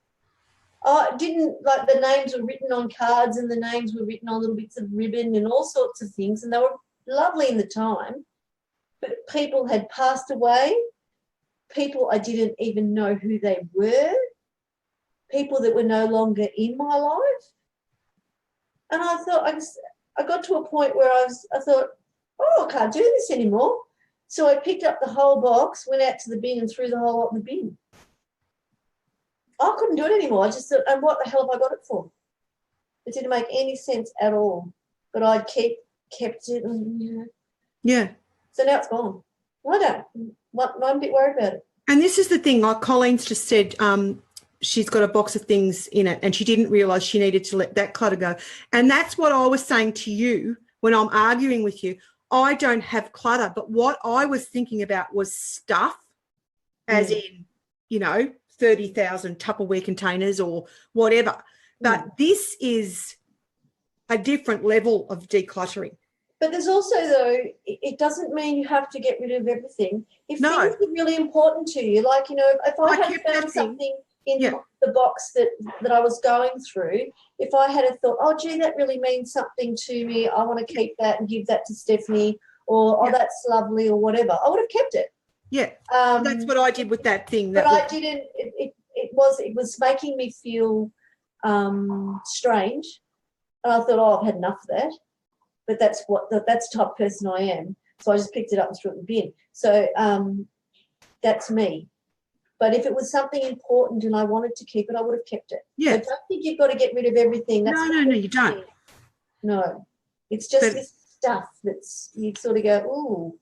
I didn't, like, the names were written on cards and the names were written on little bits of ribbon and all sorts of things, and they were lovely in the time, but people had passed away, people I didn't even know who they were, people that were no longer in my life. And I thought, I got to a point where I thought, oh, I can't do this anymore. So I picked up the whole box, went out to the bin and threw the whole lot in the bin. I couldn't do it anymore. I just thought, and what the hell have I got it for? It didn't make any sense at all. but I'd kept it, and Yeah. So now it's gone. I'm a bit worried about it. And this is the thing, like Colleen's just said, she's got a box of things in it and she didn't realise she needed to let that clutter go. And that's what I was saying to you when I'm arguing with you. I don't have clutter, but what I was thinking about was stuff, as in, 30,000 Tupperware containers or whatever. But this is a different level of decluttering. But there's also, though, it doesn't mean you have to get rid of everything. If things are really important to you, like, if I had found something in the box that I was going through, if I had thought, oh, gee, that really means something to me, I want to keep that and give that to Stephanie, or, oh, that's lovely, or whatever, I would have kept it. Yeah, that's what I did with that thing. But I didn't. It was making me feel strange, and I thought, oh, I've had enough of that. But that's the type of person I am. So I just picked it up and threw it in the bin. So that's me. But if it was something important and I wanted to keep it, I would have kept it. Yeah. I don't think you've got to get rid of everything. No, you don't. No, it's just this stuff that's you sort of go, ooh,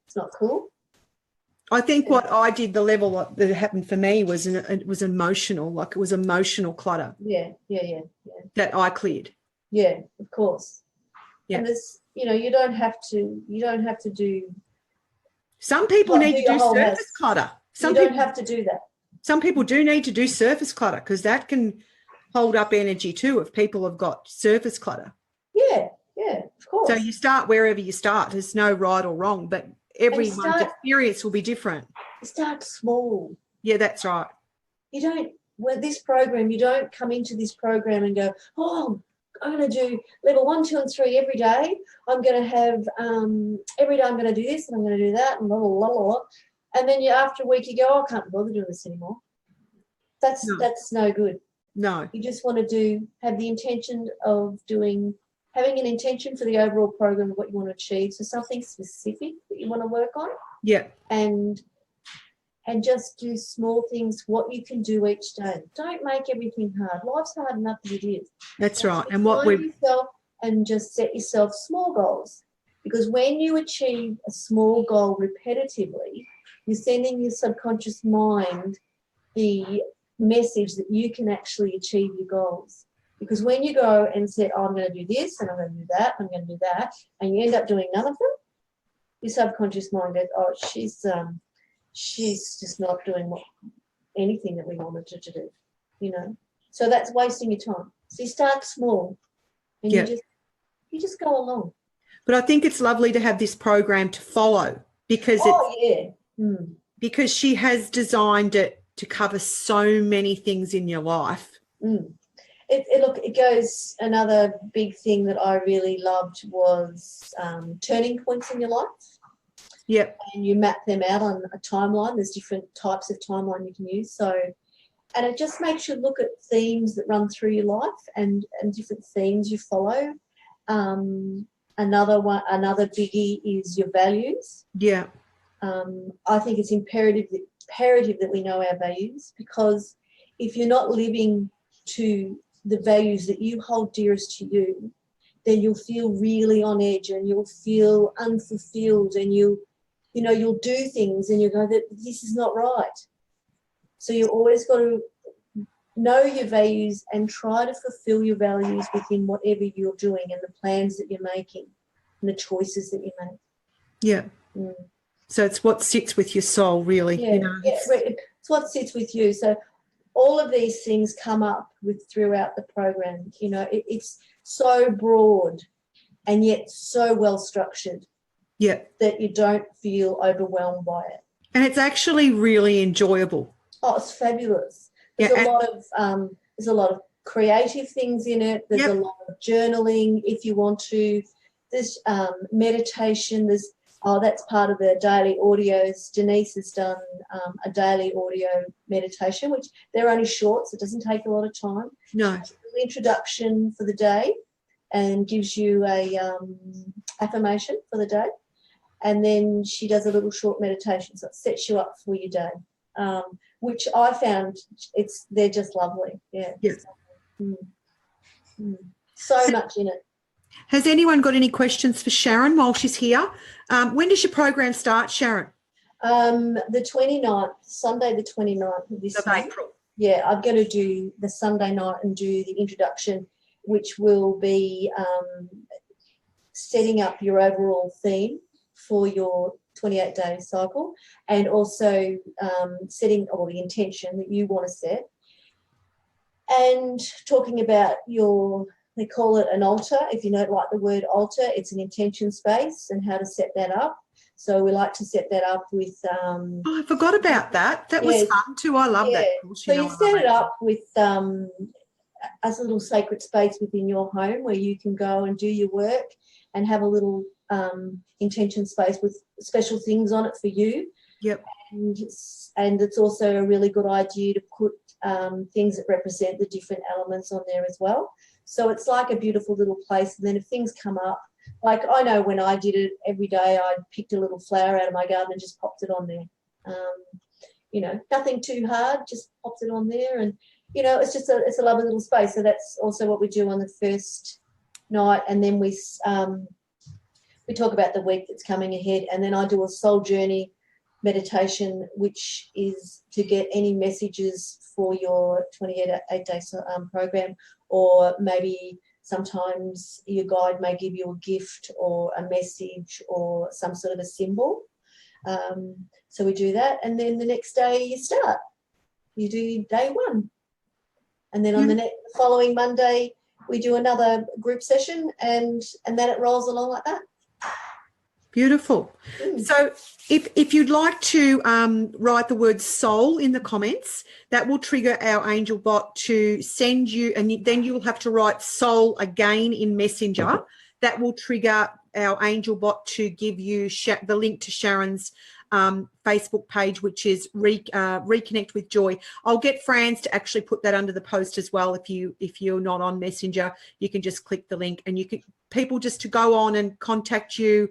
it's not cool. I think what I did, the level that happened for me was it was emotional, like it was emotional clutter. Yeah. That I cleared. Yeah, of course. Yeah. And there's, you don't have to do. Some people need to do surface clutter. You don't have to do that. Some people do need to do surface clutter because that can hold up energy too if people have got surface clutter. Yeah, of course. So you start wherever you start. There's no right or wrong, but everyone's experience will be different. Start small. Yeah, that's right. You don't, this program, you don't come into this program and go, oh, I'm going to do level 1, 2, and 3 every day. I'm going to have, every day I'm going to do this and I'm going to do that and blah, blah, blah, blah. And then after a week you go, oh, I can't bother doing this anymore. That's no good. No. You just want to have the intention of having an intention for the overall program of what you want to achieve. So something specific that you want to work on. Yeah. And just do small things, what you can do each day. Don't make everything hard. Life's hard enough as it is. That's right. And and just set yourself small goals. Because when you achieve a small goal repetitively, you're sending your subconscious mind the message that you can actually achieve your goals. Because when you go and say, oh, I'm going to do this and I'm going to do that, I'm going to do that, and you end up doing none of them, your subconscious mind goes, oh, she's just not doing anything that we wanted her to do, So that's wasting your time. So you start small and you just go along. But I think it's lovely to have this program to follow because because she has designed it to cover so many things in your life. It goes, another big thing that I really loved was turning points in your life. Yep. And you map them out on a timeline. There's different types of timeline you can use. And it just makes you look at themes that run through your life and different themes you follow. Another biggie is your values. Yeah. I think it's imperative that we know our values, because if you're not living to the values that you hold dearest to you, then you'll feel really on edge and you'll feel unfulfilled and you'll do things and you go, that this is not right. So you always got to know your values and try to fulfill your values within whatever you're doing and the plans that you're making and the choices that you make. Yeah. So it's what sits with your soul, really. It's what sits with you. So all of these things come up throughout the program. It's so broad and yet so well structured. Yeah. That you don't feel overwhelmed by it. And it's actually really enjoyable. Oh, it's fabulous. There's a lot of creative things in it. There's a lot of journaling if you want to. There's meditation. That's part of the daily audios. Denise has done a daily audio meditation, which they're only short, so it doesn't take a lot of time. No. It's an introduction for the day and gives you a affirmation for the day. And then she does a little short meditation, so it sets you up for your day, which I found they're just lovely. Yeah. Yes. So much in it. Has anyone got any questions for Sharon while she's here? When does your program start, Sharon? The 29th, Sunday the 29th of this month. April. Yeah, I'm going to do the Sunday night and do the introduction, which will be setting up your overall theme for your 28-day cycle, and also setting the intention that you want to set, and talking about they call it an altar. If you don't like the word altar, it's an intention space and how to set that up. So we like to set that up with... I forgot about that. That was fun too. I love that. So you set it up with as a little sacred space within your home where you can go and do your work and have a little intention space with special things on it for you. Yep. And it's also a really good idea to put things that represent the different elements on there as well. So it's like a beautiful little place. And then if things come up, like I know when I did it every day, I picked a little flower out of my garden and just popped it on there. Nothing too hard, just popped it on there. And, it's a lovely little space. So that's also what we do on the first night. And then we talk about the week that's coming ahead. And then I do a soul journey meditation, which is to get any messages for your 28-day program, or maybe sometimes your guide may give you a gift or a message or some sort of a symbol. So we do that, and then the next day you start. You do day one. And then on the following Monday, we do another group session, and then it rolls along like that. Beautiful. So if you'd like to write the word soul in the comments, that will trigger our angel bot to send you, and then you will have to write soul again in Messenger. That will trigger our angel bot to give you the link to Sharon's Facebook page, which is Reconnect With Joy. I'll get Franz to actually put that under the post as well. If you're not on Messenger, you can just click the link, and people just to go on and contact you.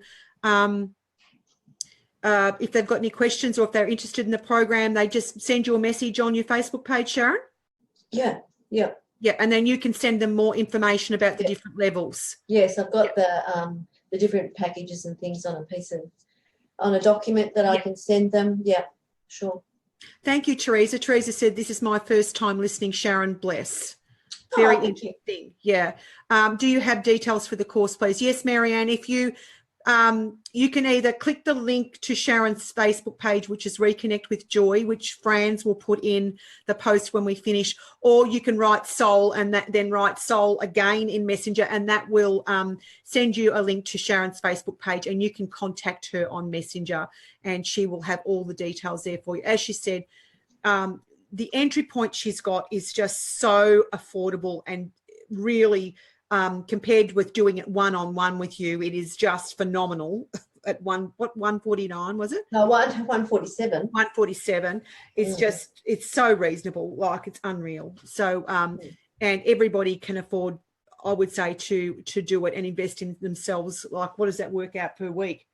If they've got any questions or if they're interested in the program, they just send you a message on your Facebook page, Sharon? Yeah, and then you can send them more information about the different levels. Yes, I've got the different packages and things on a document that I can send them. Yeah, sure. Thank you, Teresa. Teresa said, this is my first time listening, Sharon, bless. Very interesting. Yeah. Do you have details for the course, please? Yes, Marianne, if you can either click the link to Sharon's Facebook page, which is Reconnect With Joy, which Franz will put in the post when we finish, or you can write soul and then write soul again in Messenger, and that will send you a link to Sharon's Facebook page, and you can contact her on Messenger, and she will have all the details there for you. As she said, the entry point she's got is just so affordable, and really compared with doing it one-on-one with you, it is just phenomenal. At 149 was it? No, 147. 147. It's just, it's so reasonable, like it's unreal. So and everybody can afford, I would say, to do it and invest in themselves. Like, what does that work out per week?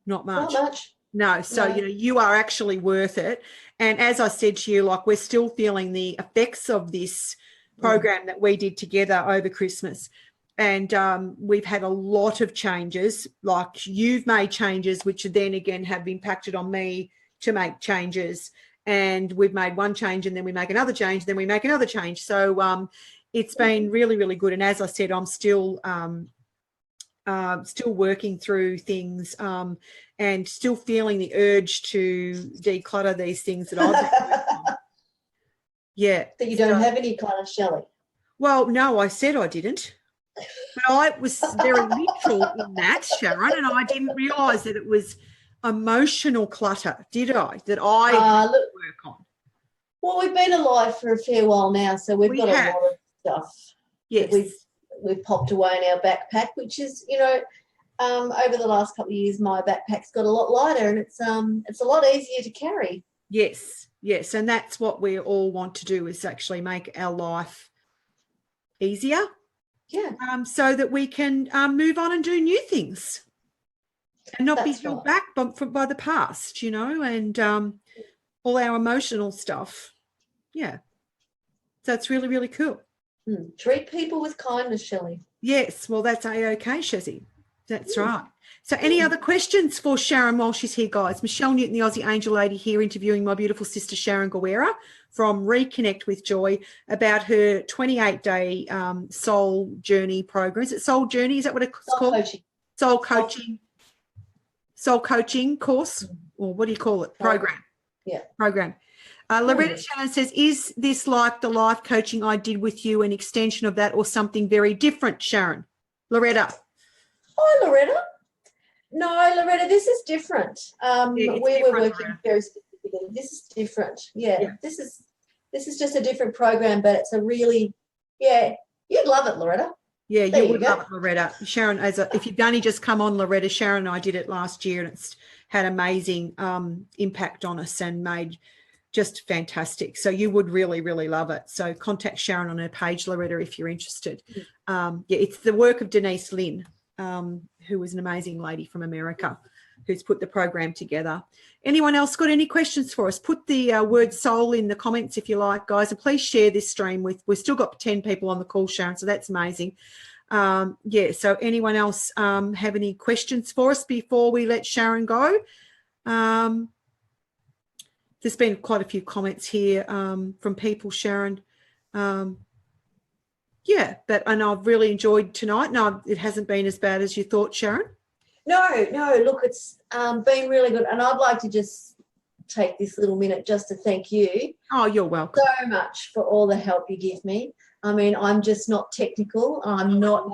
Not much. Not much. No, so you are actually worth it. And as I said to you, like, we're still feeling the effects of this program that we did together over Christmas, and we've had a lot of changes. Like, you've made changes which then again have impacted on me to make changes, and we've made one change and then we make another change, then we make another change. So it's been really, really good. And as I said, I'm still working through things and still feeling the urge to declutter these things that I've been working on. Yeah. That you don't have any clutter, Shelley. Well, no, I said I didn't. But I was very literal in that, Sharon, and I didn't realise that it was emotional clutter, did I? That I had to work on. Well, we've been alive for a fair while now, so we've got a lot of stuff. Yes. That we've popped away in our backpack, which is, over the last couple of years, my backpack's got a lot lighter, and it's a lot easier to carry. Yes, and that's what we all want to do, is actually make our life easier. Yeah. So that we can move on and do new things and not be held back by the past, and all our emotional stuff. Yeah. So it's really, really cool. Treat people with kindness, Shelley. Yes, well, that's A-OK, Shazzy. That's right. So any other questions for Sharon while she's here, guys? Michelle Newton, the Aussie Angel Lady, here interviewing my beautiful sister Sharon Guerra from Reconnect with Joy about her 28-day soul journey program. Is it soul journey? Is that what it's called? Coaching. Soul coaching course, or what do you call it? Program. Yeah. Program. Loretta Shannon says, is this like the life coaching I did with you, an extension of that or something very different, Sharon? Loretta. Hi, Loretta. No, Loretta, this is different. We were working very specifically. This is different. Yeah. This is just a different program, but it's a really, you'd love it, Loretta. Yeah, you would love it, Loretta. Sharon, if you've only just come on, Loretta, Sharon and I did it last year, and it's had amazing impact on us and made just fantastic. So you would really, really love it. So contact Sharon on her page, Loretta, if you're interested. It's the work of Denise Linn, who is an amazing lady from America who's put the program together. Anyone else got any questions for us? Put the word soul in the comments if you like, guys, and please share this stream we've still got 10 people on the call, Sharon, so that's amazing. So anyone else have any questions for us before we let Sharon go? There's been quite a few comments here from people, Sharon. And I've really enjoyed tonight. No, it hasn't been as bad as you thought, Sharon. No, look, it's been really good. And I'd like to just take this little minute just to thank you. Oh, you're welcome. So much for all the help you give me. I mean, I'm just not technical. I'm not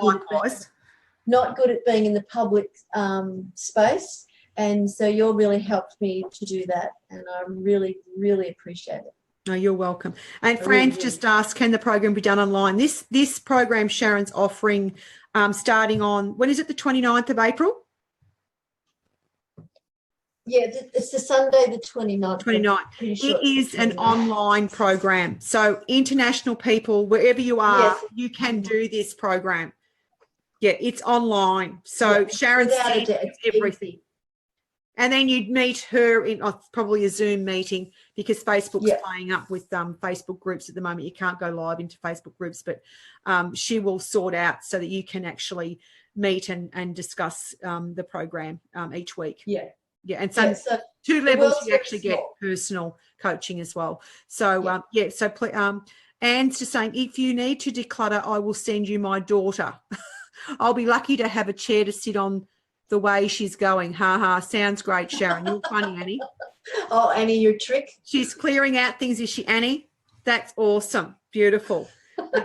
good at being in the public space. And so you're really helped me to do that. And I really, really appreciate it. No, you're welcome. And Fran's just asked, can the program be done online? This program Sharon's offering starting on, when is it, the 29th of April? Yeah, it's the Sunday, the 29th. 29th. It is an online program. So international people, wherever you are, you can do this program. Yeah, it's online. So Sharon sees everything. And then you'd meet her in probably a Zoom meeting, because Facebook's playing up with Facebook groups at the moment. You can't go live into Facebook groups, but she will sort out so that you can actually meet and discuss the program each week. Yeah, and so 2 levels you actually get personal coaching as well. So, Anne's just saying, if you need to declutter, I will send you my daughter. I'll be lucky to have a chair to sit on the way she's going. Ha ha. Sounds great, Sharon. You're funny, Annie. Oh, Annie, your trick. She's clearing out things, is she, Annie? That's awesome. Beautiful.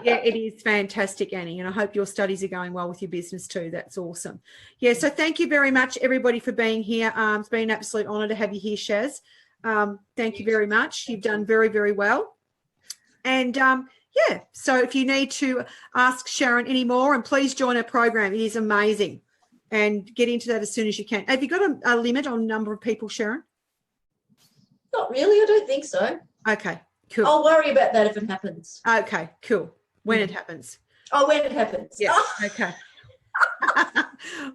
Yeah, it is fantastic, Annie. And I hope your studies are going well with your business too. That's awesome. Yeah, so thank you very much, everybody, for being here. It's been an absolute honour to have you here, Shaz. Thank you very much. You've done very, very well. And, so if you need to ask Sharon any more, and please join her program. It is amazing. And get into that as soon as you can. Have you got a limit on number of people, Sharon? Not really. I don't think so. Okay, cool. I'll worry about that if it happens. Okay, cool. When it happens. Oh, when it happens. Yeah, okay.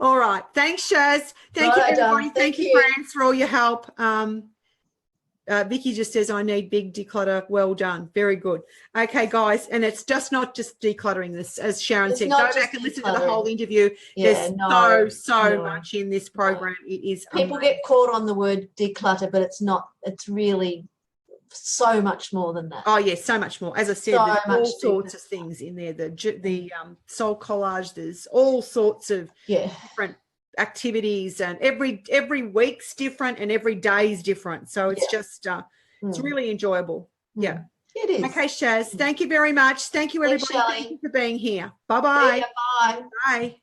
All right. Thanks, Shaz. Thank you, everybody. Thank you, Fran, for all your help. Vicky just says, I need big declutter. Well done. Very good. Okay, guys. And it's just not just decluttering this, as Sharon said. Go back and listen to the whole interview. There's so much in this program. It is people get caught on the word declutter, but it's not. It's really so much more than that. Oh, yes, so much more. As I said, there's all sorts of things in there. The soul collage, there's all sorts of different activities, and every week's different and every day's different, so it's just it's really enjoyable. It is. Okay, Shaz, thank you very much. Thank you, everybody. Thank you for being here. Bye-bye. Bye. Bye.